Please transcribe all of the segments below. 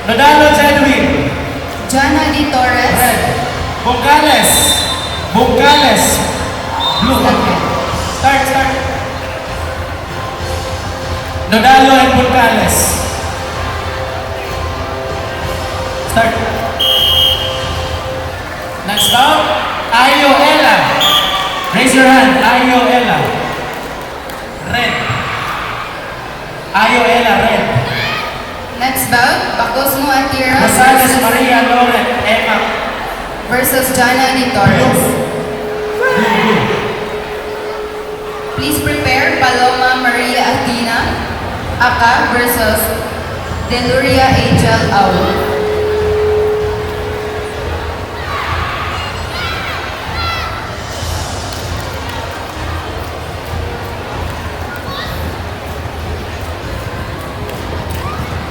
Rodano Jedwin. Jana D. Torres. Red. Bungales. Bungales. Blue. Start. Nodalo and Bungales. Start. Next up, Ayo Ella. Raise your hand, Ayo Ella. Red. Ayo Ella, red. Next bout, Bacosmo Atira Rosales Maria Loren, Emma. versus Jana D. Torres. Please prepare Paloma Maria Athena Aka versus Deluria Angel Au.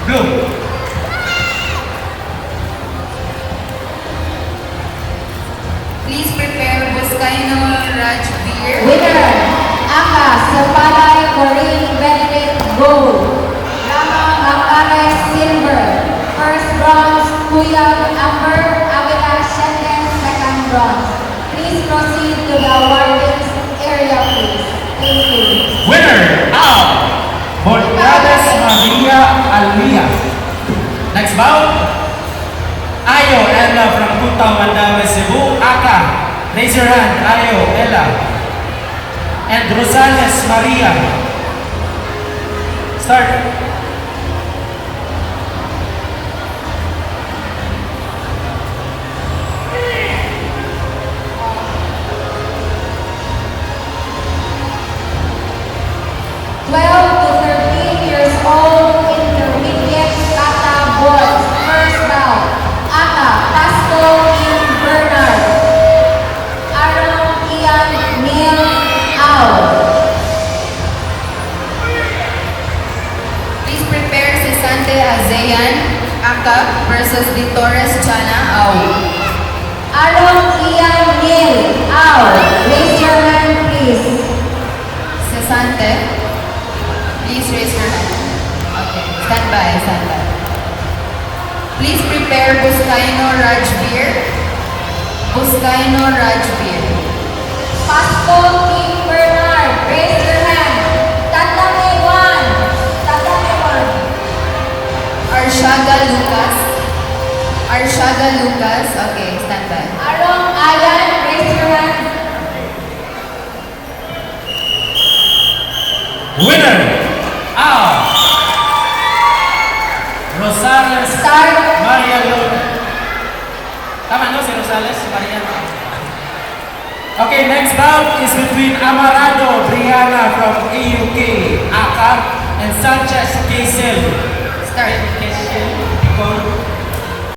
Blue. Please prepare Buscaino Rajveer. Winner, Aka Sapalay Corinne Benedict Gold. Rama Macares Silver. First bronze, Kuyang Amber Avila Shenden, second bronze. Please proceed to the awarding area, please. Thank you. Winner, Al. Bongales Maria Alia. Next bout, Ayo Ella from Kutao Mandaue, Cebu. Aka. Raise your hand, Ayo Ella. And Rosales Maria. Start. Intermediate kata boys. First bout, Aka Pasco in Bernard. Aaron Ian Neil Au. Please prepare Sisante Azayan Aka versus Di Torres Chana Au. Aaron Ian Neil Au. Raise your hand, please. Sisante, please raise your hand. Okay, stand by. Please prepare Buscaino Rajveer. Buscaino Rajveer. Pasco King Bernard. Raise your hand. Tatame one. Arshaga Lucas. Okay, stand by. Aaron Ayan. Raise your hand. Winner, Al. Rosales Start. Maria Loren. Tama no si Rosales Maria? Okay, next bout is between Amarado Brianna from AUK, Aka, and Sanchez Kaysel. Start. Kaysel.